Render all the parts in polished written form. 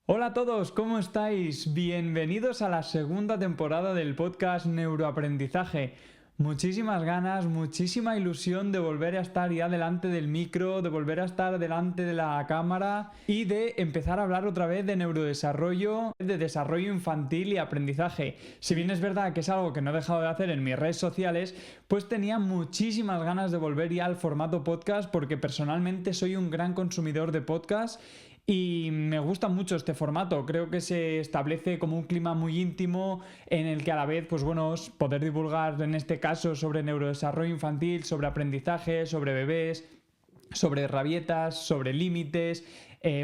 Hola a todos, ¿cómo estáis? Bienvenidos a la segunda temporada del podcast Neuroaprendizaje. Muchísimas ganas, muchísima ilusión de volver a estar ya delante del micro, de volver a estar delante de la cámara y de empezar a hablar otra vez de neurodesarrollo, de desarrollo infantil y aprendizaje. Si bien es verdad que es algo que no he dejado de hacer en mis redes sociales, pues tenía muchísimas ganas de volver ya al formato podcast porque personalmente soy un gran consumidor de podcast. Y me gusta mucho este formato, creo que se establece como un clima muy íntimo en el que a la vez, pues bueno, poder divulgar en este caso sobre neurodesarrollo infantil, sobre aprendizaje, sobre bebés, sobre rabietas, sobre límites,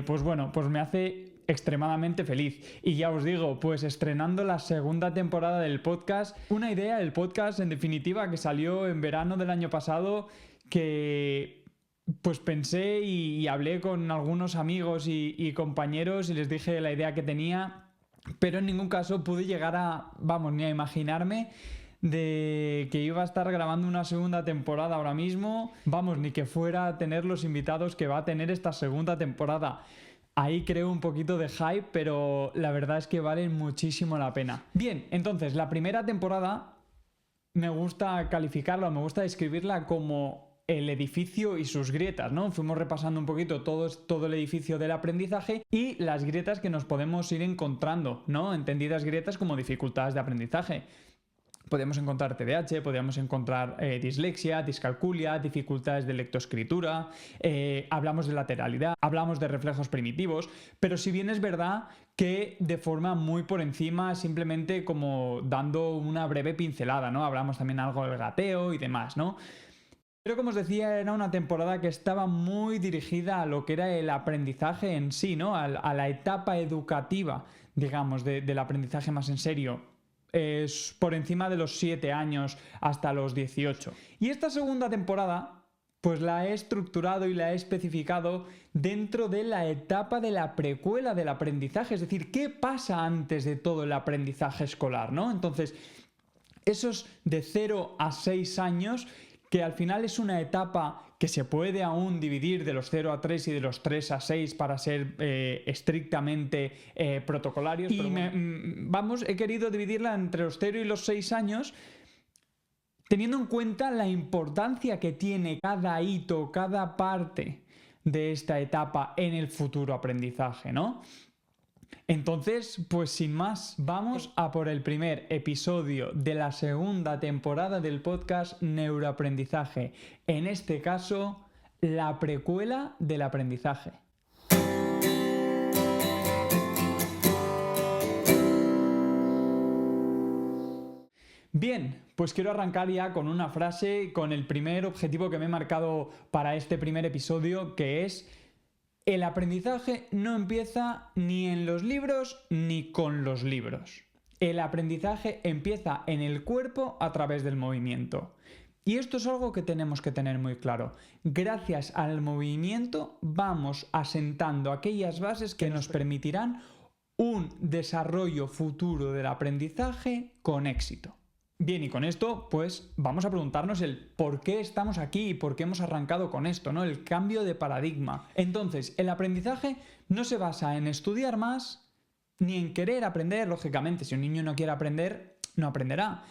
pues bueno, pues me hace extremadamente feliz. Y ya os digo, pues estrenando la segunda temporada del podcast, una idea del podcast en definitiva que salió en verano del año pasado que pues pensé y hablé con algunos amigos y compañeros y les dije la idea que tenía, pero en ningún caso pude llegar a, vamos, ni a imaginarme de que iba a estar grabando una segunda temporada ahora mismo, vamos, ni que fuera a tener los invitados que va a tener esta segunda temporada. Ahí creo un poquito de hype, pero la verdad es que vale muchísimo la pena. Bien, entonces, la primera temporada me gusta calificarla, me gusta describirla como el edificio y sus grietas, ¿no? Fuimos repasando un poquito todo el edificio del aprendizaje y las grietas que nos podemos ir encontrando, ¿no? Entendidas grietas como dificultades de aprendizaje. Podemos encontrar TDAH, podríamos encontrar dislexia, discalculia, dificultades de lectoescritura, hablamos de lateralidad, hablamos de reflejos primitivos, pero si bien es verdad que de forma muy por encima, simplemente como dando una breve pincelada, ¿no? Hablamos también algo del gateo y demás, ¿no? Pero como os decía, era una temporada que estaba muy dirigida a lo que era el aprendizaje en sí, ¿no? A la etapa educativa, digamos, del aprendizaje más en serio. Es por encima de los 7 años hasta los 18. Y esta segunda temporada, pues la he estructurado y la he especificado dentro de la etapa de la precuela del aprendizaje. Es decir, ¿qué pasa antes de todo el aprendizaje escolar, ¿no? Entonces, esos de 0 a 6 años, que al final es una etapa que se puede aún dividir de los 0 a 3 y de los 3 a 6 para ser estrictamente protocolarios. Y he querido dividirla entre los 0 y los 6 años, teniendo en cuenta la importancia que tiene cada hito, cada parte de esta etapa en el futuro aprendizaje, ¿no? Entonces, pues sin más, vamos a por el primer episodio de la segunda temporada del podcast Neuroaprendizaje. En este caso, la precuela del aprendizaje. Bien, pues quiero arrancar ya con una frase, con el primer objetivo que me he marcado para este primer episodio, que es: el aprendizaje no empieza ni en los libros ni con los libros. El aprendizaje empieza en el cuerpo a través del movimiento. Y esto es algo que tenemos que tener muy claro. Gracias al movimiento vamos asentando aquellas bases que nos permitirán un desarrollo futuro del aprendizaje con éxito. Bien, y con esto, pues vamos a preguntarnos el por qué estamos aquí y por qué hemos arrancado con esto, ¿no? El cambio de paradigma. Entonces, el aprendizaje no se basa en estudiar más ni en querer aprender, lógicamente. Si un niño no quiere aprender, no aprenderá.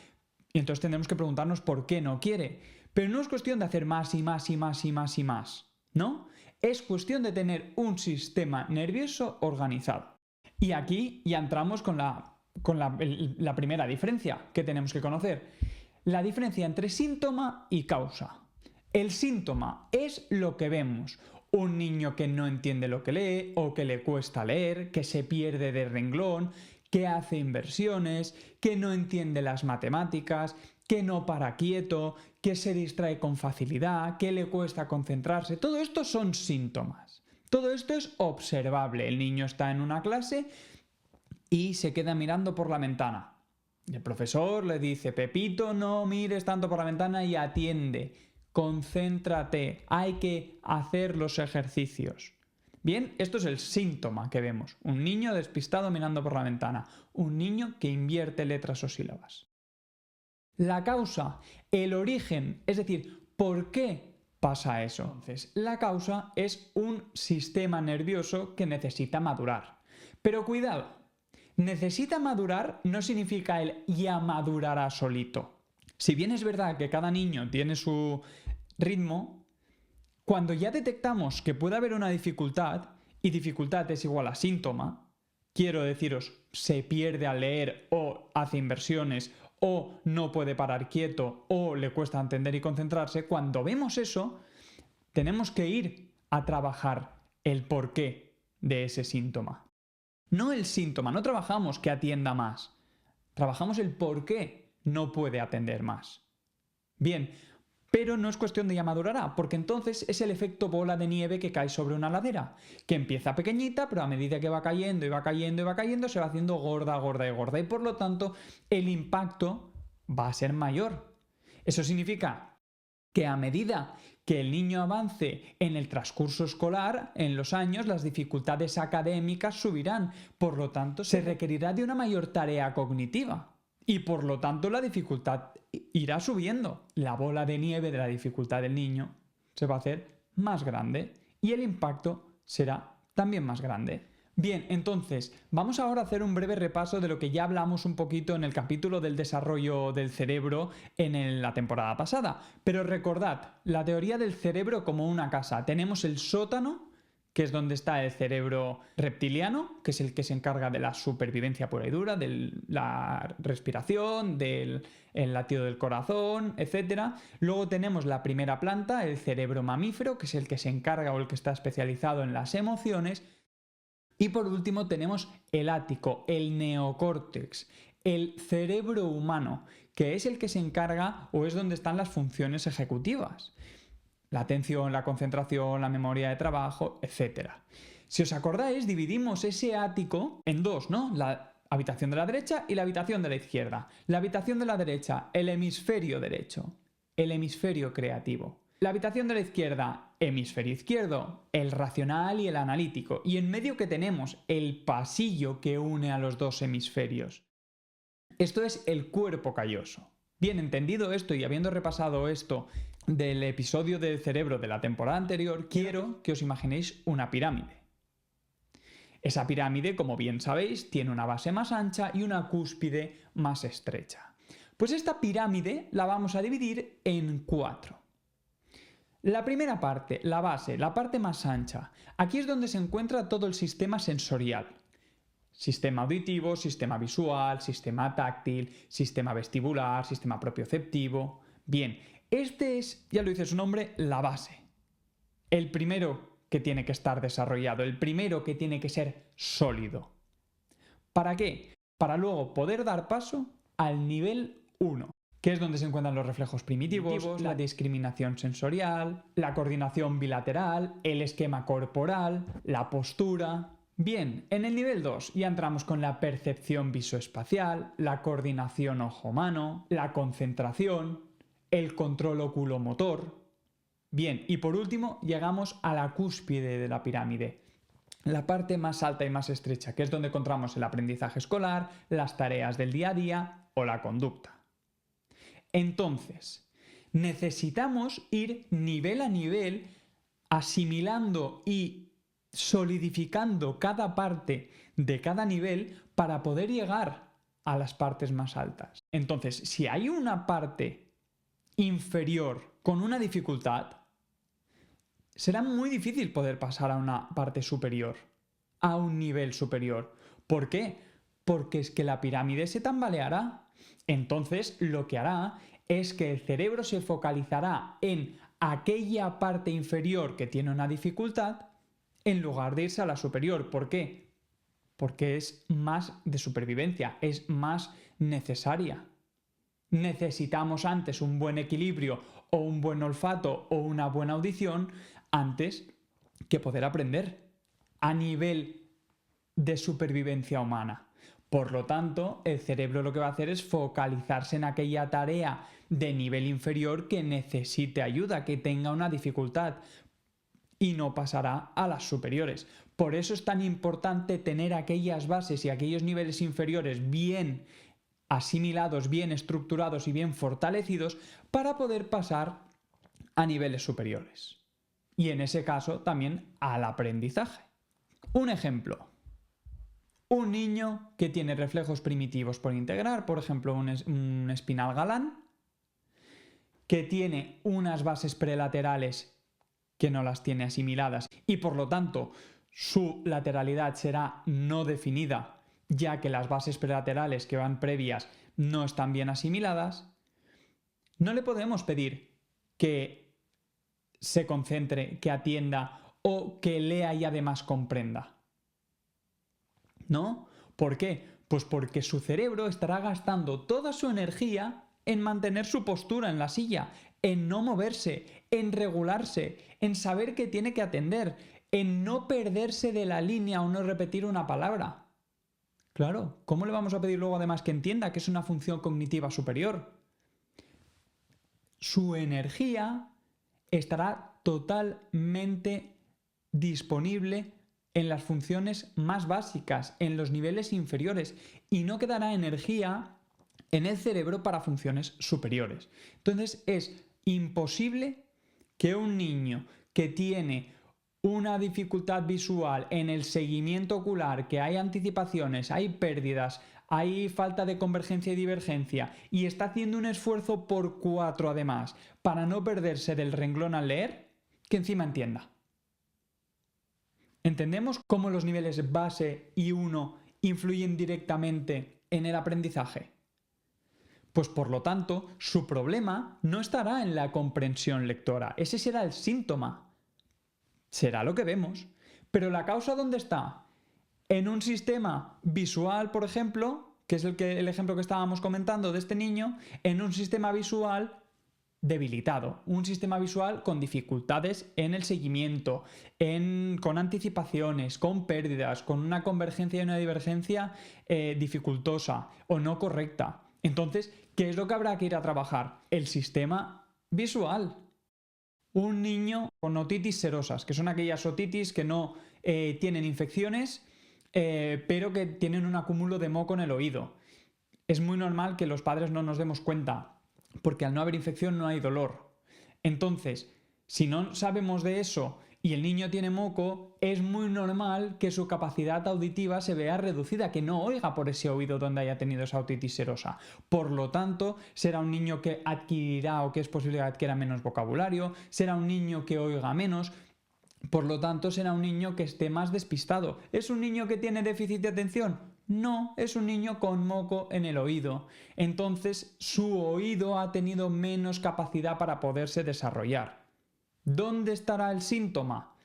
Y entonces tendremos que preguntarnos por qué no quiere. Pero no es cuestión de hacer más y más y más y más y más, ¿no? Es cuestión de tener un sistema nervioso organizado. Y aquí ya entramos con la primera diferencia que tenemos que conocer. La diferencia entre síntoma y causa. El síntoma es lo que vemos. Un niño que no entiende lo que lee o que le cuesta leer, que se pierde de renglón, que hace inversiones, que no entiende las matemáticas, que no para quieto, que se distrae con facilidad, que le cuesta concentrarse. Todo esto son síntomas. Todo esto es observable. El niño está en una clase y se queda mirando por la ventana. El profesor le dice: Pepito, no mires tanto por la ventana y atiende. Concéntrate, hay que hacer los ejercicios. Bien, esto es el síntoma que vemos. Un niño despistado mirando por la ventana. Un niño que invierte letras o sílabas. La causa, el origen, es decir, ¿por qué pasa eso? Entonces, la causa es un sistema nervioso que necesita madurar. Pero cuidado, necesita madurar no significa el ya madurará solito. Si bien es verdad que cada niño tiene su ritmo, cuando ya detectamos que puede haber una dificultad, y dificultad es igual a síntoma, quiero deciros, se pierde al leer o hace inversiones o no puede parar quieto o le cuesta entender y concentrarse, cuando vemos eso, tenemos que ir a trabajar el porqué de ese síntoma. No el síntoma, no trabajamos que atienda más, trabajamos el por qué no puede atender más. Bien, pero no es cuestión de ya madurará, porque entonces es el efecto bola de nieve que cae sobre una ladera, que empieza pequeñita, pero a medida que va cayendo y va cayendo y va cayendo, se va haciendo gorda, gorda y gorda, y por lo tanto el impacto va a ser mayor. Eso significa que a medida que el niño avance en el transcurso escolar, en los años, las dificultades académicas subirán, por lo tanto se requerirá de una mayor tarea cognitiva y por lo tanto la dificultad irá subiendo. La bola de nieve de la dificultad del niño se va a hacer más grande y el impacto será también más grande. Bien, entonces, vamos ahora a hacer un breve repaso de lo que ya hablamos un poquito en el capítulo del desarrollo del cerebro en la temporada pasada. Pero recordad, la teoría del cerebro como una casa. Tenemos el sótano, que es donde está el cerebro reptiliano, que es el que se encarga de la supervivencia pura y dura, de la respiración, del latido del corazón, etc. Luego tenemos la primera planta, el cerebro mamífero, que es el que se encarga o el que está especializado en las emociones. Y por último tenemos el ático, el neocórtex, el cerebro humano, que es el que se encarga o es donde están las funciones ejecutivas. La atención, la concentración, la memoria de trabajo, etc. Si os acordáis, dividimos ese ático en dos, ¿no? La habitación de la derecha y la habitación de la izquierda. La habitación de la derecha, el hemisferio derecho, el hemisferio creativo. La habitación de la izquierda, hemisferio izquierdo, el racional y el analítico. Y en medio que tenemos el pasillo que une a los dos hemisferios. Esto es el cuerpo calloso. Bien, entendido esto y habiendo repasado esto del episodio del cerebro de la temporada anterior, quiero que os imaginéis una pirámide. Esa pirámide, como bien sabéis, tiene una base más ancha y una cúspide más estrecha. Pues esta pirámide la vamos a dividir en 4. La primera parte, la base, la parte más ancha. Aquí es donde se encuentra todo el sistema sensorial. Sistema auditivo, sistema visual, sistema táctil, sistema vestibular, sistema propioceptivo. Bien, este es, ya lo dice su nombre, la base. El primero que tiene que estar desarrollado, el primero que tiene que ser sólido. ¿Para qué? Para luego poder dar paso al nivel 1. Que es donde se encuentran los reflejos primitivos, la discriminación sensorial, la coordinación bilateral, el esquema corporal, la postura. Bien, en el nivel 2 ya entramos con la percepción visoespacial, la coordinación ojo-mano, la concentración, el control oculomotor. Bien, y por último llegamos a la cúspide de la pirámide, la parte más alta y más estrecha, que es donde encontramos el aprendizaje escolar, las tareas del día a día o la conducta. Entonces, necesitamos ir nivel a nivel asimilando y solidificando cada parte de cada nivel para poder llegar a las partes más altas. Entonces, si hay una parte inferior con una dificultad, será muy difícil poder pasar a una parte superior, a un nivel superior. ¿Por qué? Porque es que la pirámide se tambaleará. Entonces, lo que hará es que el cerebro se focalizará en aquella parte inferior que tiene una dificultad en lugar de irse a la superior. ¿Por qué? Porque es más de supervivencia, es más necesaria. Necesitamos antes un buen equilibrio o un buen olfato o una buena audición antes que poder aprender a nivel de supervivencia humana. Por lo tanto, el cerebro lo que va a hacer es focalizarse en aquella tarea de nivel inferior que necesite ayuda, que tenga una dificultad y no pasará a las superiores. Por eso es tan importante tener aquellas bases y aquellos niveles inferiores bien asimilados, bien estructurados y bien fortalecidos para poder pasar a niveles superiores. Y en ese caso también al aprendizaje. Un ejemplo. un niño que tiene reflejos primitivos por integrar, por ejemplo, un espinal galán, que tiene unas bases prelaterales que no las tiene asimiladas y por lo tanto su lateralidad será no definida, ya que las bases prelaterales que van previas no están bien asimiladas, no le podemos pedir que se concentre, que atienda o que lea y además comprenda. ¿No? ¿Por qué? Pues porque su cerebro estará gastando toda su energía en mantener su postura en la silla, en no moverse, en regularse, en saber que tiene que atender, en no perderse de la línea o no repetir una palabra. Claro, ¿cómo le vamos a pedir luego además que entienda que es una función cognitiva superior? Su energía estará totalmente disponible en las funciones más básicas, en los niveles inferiores, y no quedará energía en el cerebro para funciones superiores. Entonces es imposible que un niño que tiene una dificultad visual en el seguimiento ocular, que hay anticipaciones, hay pérdidas, hay falta de convergencia y divergencia, y está haciendo un esfuerzo por 4 además, para no perderse del renglón al leer, que encima entienda. ¿Entendemos cómo los niveles base y 1 influyen directamente en el aprendizaje? Pues por lo tanto, su problema no estará en la comprensión lectora, ese será el síntoma. Será lo que vemos. Pero la causa, ¿dónde está? En un sistema visual, por ejemplo, que es el ejemplo que estábamos comentando de este niño, en un sistema visual debilitado, un sistema visual con dificultades en el seguimiento, con anticipaciones, con pérdidas, con una convergencia y una divergencia dificultosa o no correcta. Entonces, ¿qué es lo que habrá que ir a trabajar? El sistema visual. Un niño con otitis serosas, que son aquellas otitis que no tienen infecciones, pero que tienen un acúmulo de moco en el oído. Es muy normal que los padres no nos demos cuenta, porque al no haber infección no hay dolor. Entonces, si no sabemos de eso y el niño tiene moco, es muy normal que su capacidad auditiva se vea reducida, que no oiga por ese oído donde haya tenido esa otitis serosa. Por lo tanto, será un niño que adquirirá o que es posible que adquiera menos vocabulario, será un niño que oiga menos, por lo tanto será un niño que esté más despistado. ¿Es un niño que tiene déficit de atención? No, es un niño con moco en el oído. Entonces, su oído ha tenido menos capacidad para poderse desarrollar. ¿Dónde estará el síntoma?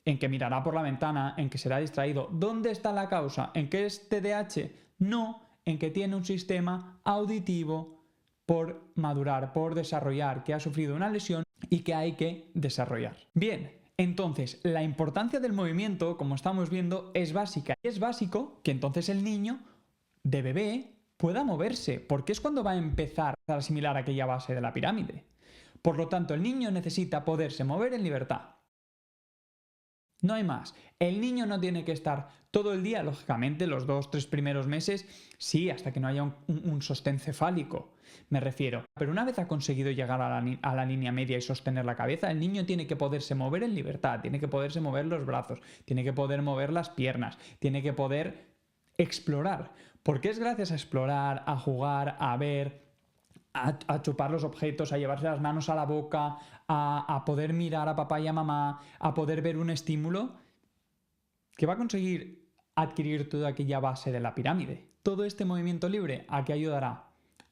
En que mirará por la ventana, en que será distraído. ¿Dónde está la causa? ¿En que es TDAH? No, en que tiene un sistema auditivo por madurar, por desarrollar, que ha sufrido una lesión y que hay que desarrollar. Bien, entonces la importancia del movimiento, como estamos viendo, es básica. Es básico que entonces el niño de bebé pueda moverse, porque es cuando va a empezar a asimilar aquella base de la pirámide. Por lo tanto, el niño necesita poderse mover en libertad. No hay más. El niño no tiene que estar todo el día, lógicamente, los 2-3 primeros meses, sí, hasta que no haya un sostén cefálico, me refiero. Pero una vez ha conseguido llegar a la línea media y sostener la cabeza, el niño tiene que poderse mover en libertad, tiene que poderse mover los brazos, tiene que poder mover las piernas, tiene que poder explorar. Porque es gracias a explorar, a jugar, a ver, a chupar los objetos, a llevarse las manos a la boca, a poder mirar a papá y a mamá, a poder ver un estímulo, que va a conseguir adquirir toda aquella base de la pirámide. Todo este movimiento libre, ¿a qué ayudará?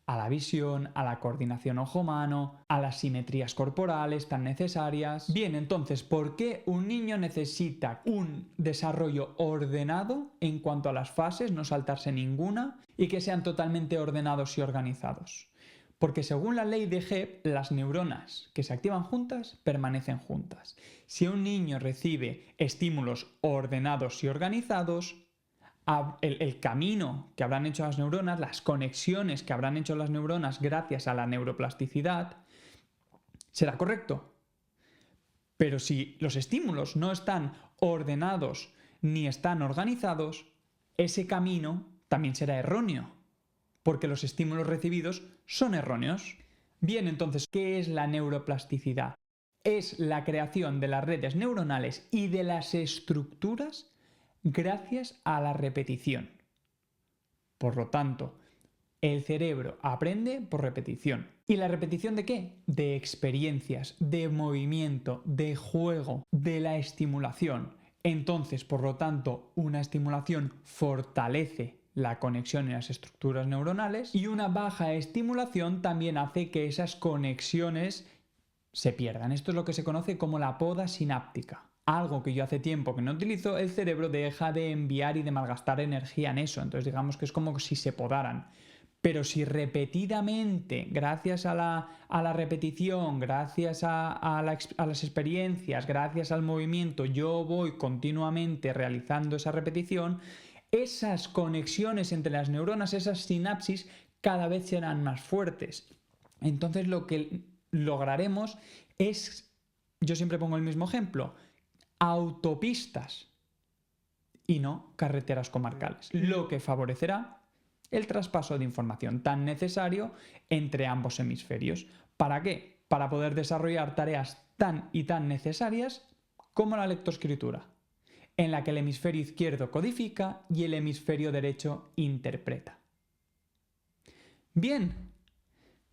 A la visión, a la coordinación ojo-mano, a las simetrías corporales tan necesarias. Bien, entonces, ¿por qué un niño necesita un desarrollo ordenado en cuanto a las fases, no saltarse ninguna, y que sean totalmente ordenados y organizados? Porque según la ley de Hebb, las neuronas que se activan juntas permanecen juntas. Si un niño recibe estímulos ordenados y organizados, el camino que habrán hecho las neuronas, las conexiones que habrán hecho las neuronas gracias a la neuroplasticidad, será correcto. Pero si los estímulos no están ordenados ni están organizados, ese camino también será erróneo, porque los estímulos recibidos son erróneos. Bien, entonces, ¿qué es la neuroplasticidad? Es la creación de las redes neuronales y de las estructuras gracias a la repetición. Por lo tanto, el cerebro aprende por repetición. ¿Y la repetición de qué? De experiencias, de movimiento, de juego, de la estimulación. Entonces, por lo tanto, una estimulación fortalece la conexión en las estructuras neuronales y una baja estimulación también hace que esas conexiones se pierdan. Esto es lo que se conoce como la poda sináptica. Algo que yo hace tiempo que no utilizo, el cerebro deja de enviar y de malgastar energía en eso. Entonces digamos que es como si se podaran. Pero si repetidamente, gracias a la repetición, gracias a las experiencias, gracias al movimiento, yo voy continuamente realizando esa repetición, esas conexiones entre las neuronas, esas sinapsis, cada vez serán más fuertes. Entonces lo que lograremos es, yo siempre pongo el mismo ejemplo, autopistas y no carreteras comarcales, lo que favorecerá el traspaso de información tan necesario entre ambos hemisferios. ¿Para qué? Para poder desarrollar tareas tan y tan necesarias como la lectoescritura, en la que el hemisferio izquierdo codifica y el hemisferio derecho interpreta. Bien,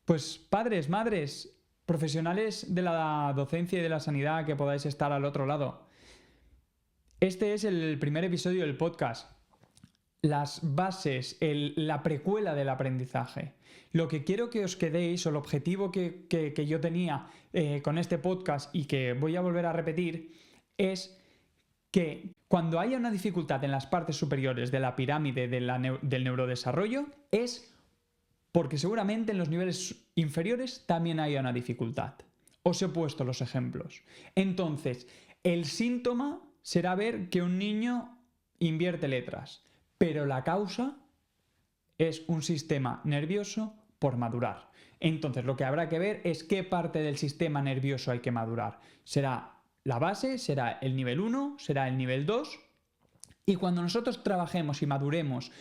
pues padres, madres, profesionales de la docencia y de la sanidad que podáis estar al otro lado, este es el primer episodio del podcast. Las bases, la precuela del aprendizaje. Lo que quiero que os quedéis, o el objetivo que yo tenía con este podcast y que voy a volver a repetir, es que cuando haya una dificultad en las partes superiores de la pirámide del neurodesarrollo, es porque seguramente en los niveles inferiores también haya una dificultad. Os he puesto los ejemplos. Entonces, el síntoma será ver que un niño invierte letras. Pero la causa es un sistema nervioso por madurar. Entonces lo que habrá que ver es qué parte del sistema nervioso hay que madurar. ¿Será la base? ¿Será el nivel 1? ¿Será el nivel 2? Y cuando nosotros trabajemos y maduremos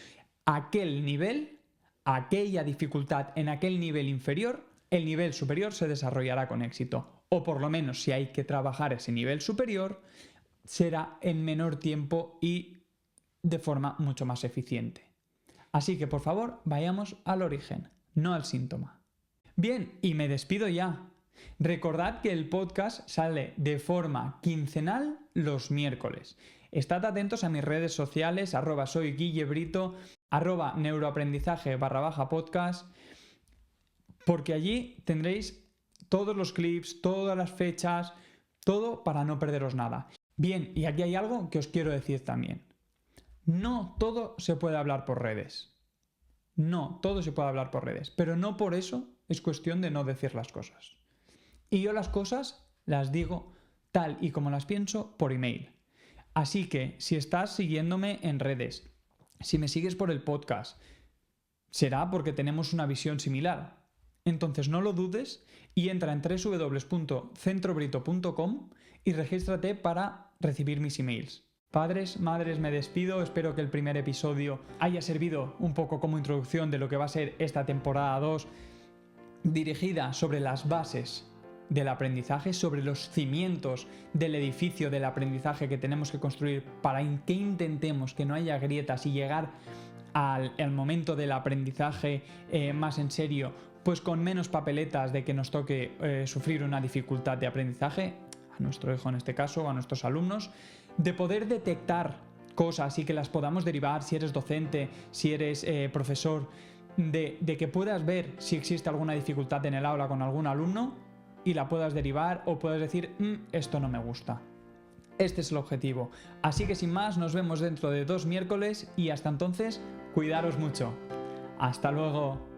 aquel nivel, aquella dificultad en aquel nivel inferior, el nivel superior se desarrollará con éxito. O por lo menos si hay que trabajar ese nivel superior, será en menor tiempo y de forma mucho más eficiente. Así que por favor vayamos al origen, no al síntoma. Bien, y me despido ya. Recordad que el podcast sale de forma quincenal los miércoles. Estad atentos a mis redes sociales, @soyguillebrito, @neuroaprendizaje_podcast, porque allí tendréis todos los clips, todas las fechas, todo para no perderos nada. Bien, y aquí hay algo que os quiero decir también. No todo se puede hablar por redes. No, todo se puede hablar por redes. Pero no por eso es cuestión de no decir las cosas. Y yo las cosas las digo tal y como las pienso por email. Así que si estás siguiéndome en redes, si me sigues por el podcast, será porque tenemos una visión similar. Entonces no lo dudes y entra en www.centrobrito.com y regístrate para recibir mis emails. Padres, madres, me despido. Espero que el primer episodio haya servido un poco como introducción de lo que va a ser esta temporada 2, dirigida sobre las bases del aprendizaje, sobre los cimientos del edificio del aprendizaje que tenemos que construir para que intentemos que no haya grietas y llegar al momento del aprendizaje más en serio, pues con menos papeletas de que nos toque sufrir una dificultad de aprendizaje, a nuestro hijo en este caso, o a nuestros alumnos, de poder detectar cosas y que las podamos derivar si eres docente, si eres profesor, de que puedas ver si existe alguna dificultad en el aula con algún alumno y la puedas derivar o puedas decir, esto no me gusta. Este es el objetivo. Así que sin más, nos vemos dentro de 2 miércoles y hasta entonces, cuidaros mucho. Hasta luego.